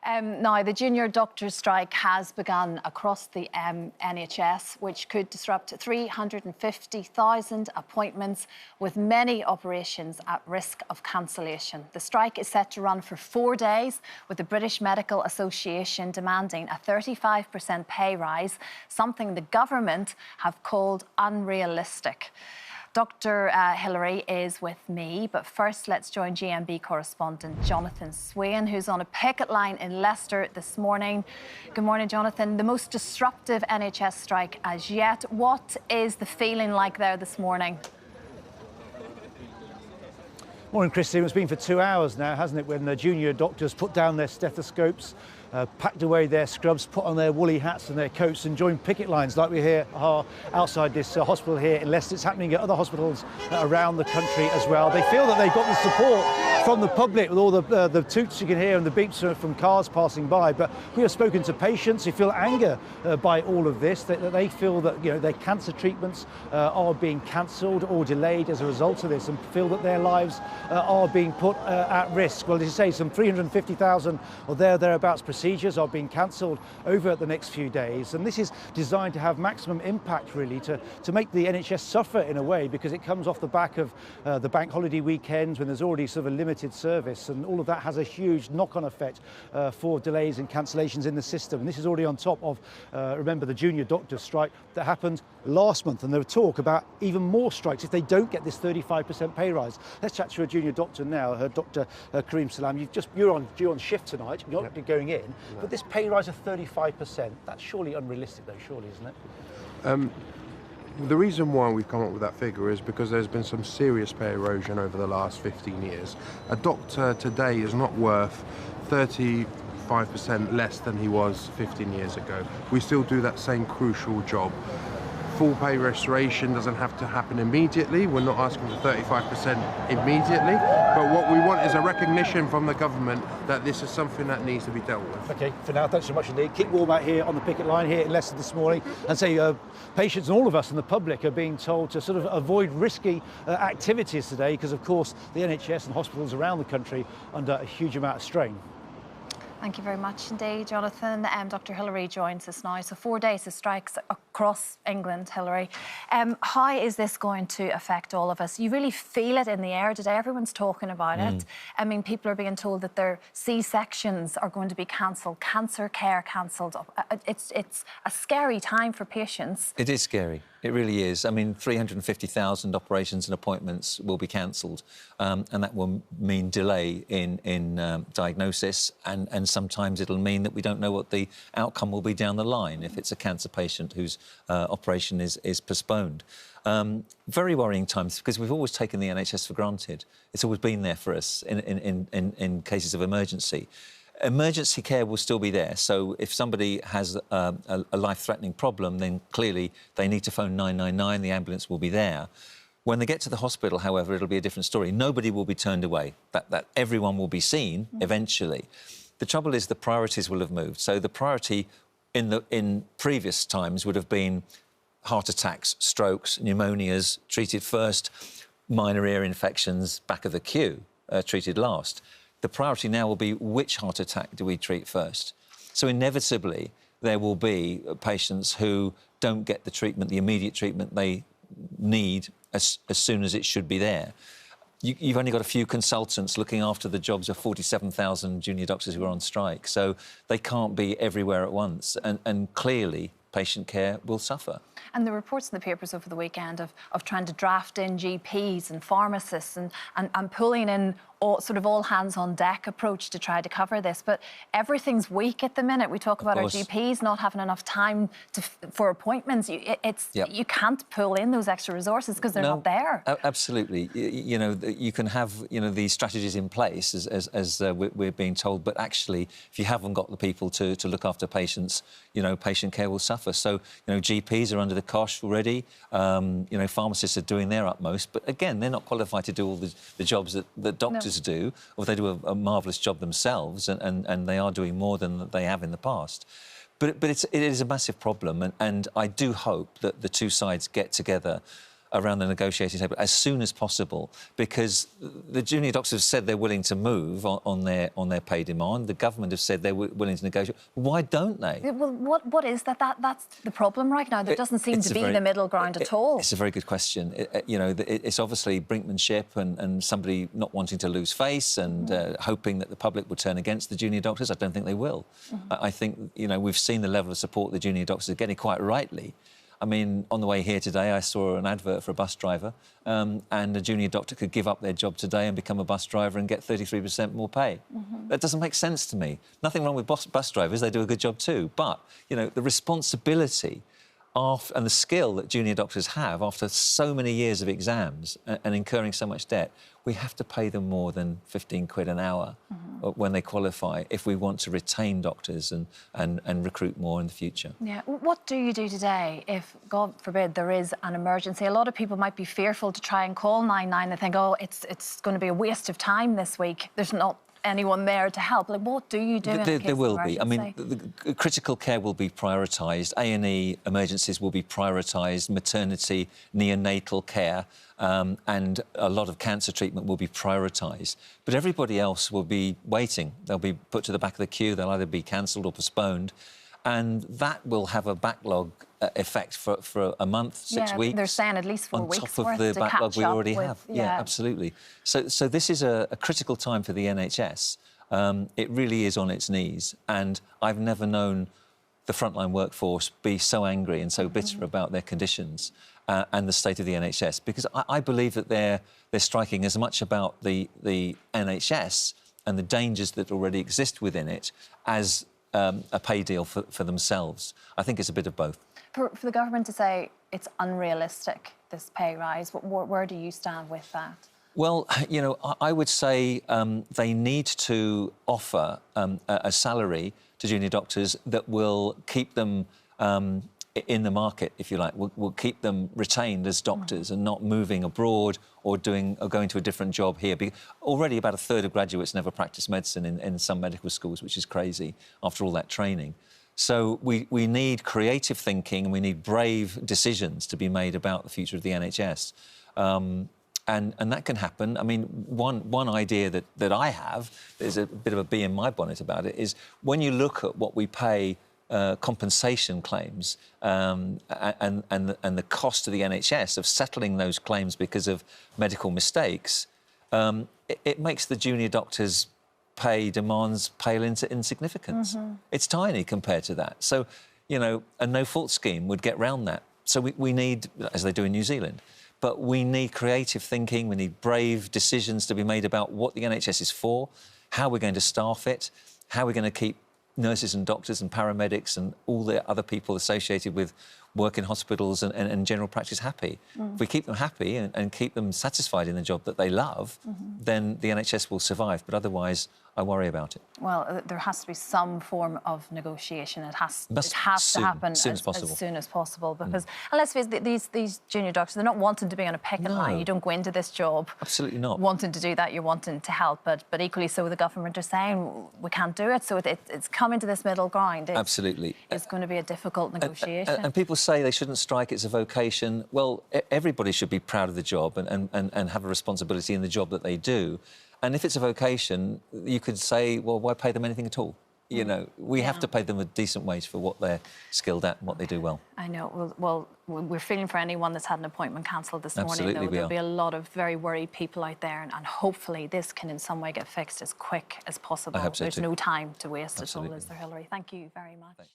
Now, the junior doctors' strike has begun across the NHS, which could disrupt 350,000 appointments, with many operations at risk of cancellation. The strike is set to run for 4 days, with the British Medical Association demanding a 35% pay rise, something the government have called unrealistic. Dr Hilary is with me, but first let's join GMB correspondent Jonathan Swain, who's on a picket line in Leicester this morning. Good morning, Jonathan. The most disruptive NHS strike as yet. What is the feeling like there this morning? Morning, Christine. It's been for 2 hours now, hasn't it, when the junior doctors put down their stethoscopes, packed away their scrubs, put on their woolly hats and their coats and joined picket lines like we hear outside this hospital here in Leicester. It's happening at other hospitals around the country as well. They feel that they've got the support from the public with all the toots you can hear and the beeps from cars passing by. But we have spoken to patients who feel anger by all of this, that they feel that their cancer treatments are being cancelled or delayed as a result of this, and feel that their lives are being put at risk. Well, as you say, some 350,000 or thereabouts procedures are being cancelled over the next few days, and this is designed to have maximum impact, really, to make the NHS suffer in a way, because it comes off the back of the bank holiday weekends when there's already sort of a limited service, and all of that has a huge knock-on effect for delays and cancellations in the system. And this is already on top of, remember, the junior doctors' strike that happened last month, and there was talk about even more strikes if they don't get this 35% pay rise. Let's chat to a junior doctor now, Dr Karim Salam. You're on shift tonight, you're not going in, but this pay rise of 35%, that's surely unrealistic though, surely, isn't it? The reason why we've come up with that figure is because there's been some serious pay erosion over the last 15 years. A doctor today is not worth 35% less than he was 15 years ago. We still do that same crucial job. Full pay restoration doesn't have to happen immediately. We're not asking for 35% immediately, but what we want is a recognition from the government that this is something that needs to be dealt with. Okay, for now, thanks so much indeed. Keep warm out here on the picket line here in Leicester this morning, and say patients and all of us and the public are being told to sort of avoid risky activities today, because of course the NHS and hospitals around the country under a huge amount of strain. Thank you very much indeed, Jonathan. Dr Hilary joins us now. So 4 days of strikes across England, Hilary. How is this going to affect all of us? You really feel it in the air today. Everyone's talking about it. I mean, people are being told that their C-sections are going to be cancelled, cancer care cancelled. It's a scary time for patients. It is scary. It really is. I mean, 350,000 operations and appointments will be cancelled, and that will mean delay in diagnosis, and sometimes it'll mean that we don't know what the outcome will be down the line if it's a cancer patient whose operation is postponed. Very worrying times, because we've always taken the NHS for granted. It's always been there for us in cases of emergency. Emergency care will still be there, so if somebody has a life-threatening problem, then clearly they need to phone 999, the ambulance will be there. When they get to the hospital, however, it'll be a different story. Nobody will be turned away, that everyone will be seen eventually. The trouble is the priorities will have moved. So the priority in previous times would have been heart attacks, strokes, pneumonias treated first, minor ear infections back of the queue treated last. The priority now will be which heart attack do we treat first. So inevitably there will be patients who don't get the treatment, the immediate treatment they need as soon as it should be there. You've only got a few consultants looking after the jobs of 47,000 junior doctors who are on strike, so they can't be everywhere at once, and clearly patient care will suffer. And the reports in the papers over the weekend of trying to draft in GPs and pharmacists and pulling in all hands on deck approach to try to cover this. But everything's weak at the minute. We talk about our GPs not having enough time for appointments. You can't pull in those extra resources because they're not there. Absolutely. You can have these strategies in place as we're being told, but actually if you haven't got the people to look after patients, patient care will suffer. So GPs are under the cosh already. Pharmacists are doing their utmost, but again they're not qualified to do all the jobs that doctors do, or they do a marvellous job themselves, and they are doing more than they have in the past. But it is a massive problem, and I do hope that the two sides get together around the negotiating table as soon as possible, because the junior doctors have said they're willing to move on their pay demand. The government have said they're willing to negotiate. Why don't they? Well, what is that? That's the problem right now. There doesn't seem to be the middle ground at all. It's a very good question. You know, it's obviously brinkmanship and somebody not wanting to lose face and hoping that the public will turn against the junior doctors. I don't think they will. I think, you know, we've seen the level of support the junior doctors are getting quite rightly. I mean, on the way here today, I saw an advert for a bus driver, and a junior doctor could give up their job today and become a bus driver and get 33% more pay. That doesn't make sense to me. Nothing wrong with bus drivers, they do a good job too. But, you know, the responsibility and the skill that junior doctors have after so many years of exams and incurring so much debt, we have to pay them more than 15 quid an hour when they qualify if we want to retain doctors and recruit more in the future. Yeah. What do you do today if, God forbid, there is an emergency? A lot of people might be fearful to try and call 999. They think, oh, it's going to be a waste of time this week. There's not anyone there to help. Like, what do you do in a case There will of be. I mean, the critical care will be prioritised. A&E emergencies will be prioritised. Maternity, neonatal care, and a lot of cancer treatment will be prioritised. But everybody else will be waiting. They'll be put to the back of the queue. They'll either be cancelled or postponed. And that will have a backlog effect for a month, 6 weeks. They're saying at least 4 weeks on top of the backlog we already have. Yeah, absolutely. So this is a critical time for the NHS. It really is on its knees, and I've never known the frontline workforce be so angry and so bitter about their conditions and the state of the NHS, because I believe that they're striking as much about the NHS and the dangers that already exist within it as a pay deal for themselves. I think it's a bit of both. For the government to say it's unrealistic, this pay rise, where do you stand with that? Well, you know, I would say they need to offer a salary to junior doctors that will keep them in the market, if you like, will keep them retained as doctors and not moving abroad or going to a different job here. Already about a third of graduates never practice medicine in some medical schools, which is crazy after all that training. So we need creative thinking and we need brave decisions to be made about the future of the NHS. And that can happen. I mean, one idea that I have, there's a bit of a bee in my bonnet about it, is when you look at what we pay compensation claims and the cost to the NHS of settling those claims because of medical mistakes, it makes the junior doctors' pay demands pale into insignificance. It's tiny compared to that. So, you know, a no-fault scheme would get round that. So we need, as they do in New Zealand, but we need creative thinking, we need brave decisions to be made about what the NHS is for, how we're going to staff it, how we're going to keep nurses and doctors and paramedics and all the other people associated with work in hospitals and general practice happy. If we keep them happy and keep them satisfied in the job that they love, then the NHS will survive. But otherwise, I worry about it. Well, there has to be some form of negotiation. It has to happen as soon as possible. Because, and let's face it, these junior doctors, they're not wanting to be on a picket line. You don't go into this job absolutely not wanting to do that. You're wanting to help. But equally so, the government are saying we can't do it. So it's coming to this middle ground. Absolutely. It's going to be a difficult negotiation. And people say they shouldn't strike, it's a vocation. Well, everybody should be proud of the job and have a responsibility in the job that they do. And if it's a vocation, you could say, well, why pay them anything at all? You know, we have to pay them a decent wage for what they're skilled at and what they do well. I know. Well, we're feeling for anyone that's had an appointment cancelled this morning. Absolutely, There'll be a lot of very worried people out there, and hopefully this can in some way get fixed as quick as possible. I hope so There's too. no time to waste Absolutely. at all, is there, Hilary? Thank you very much.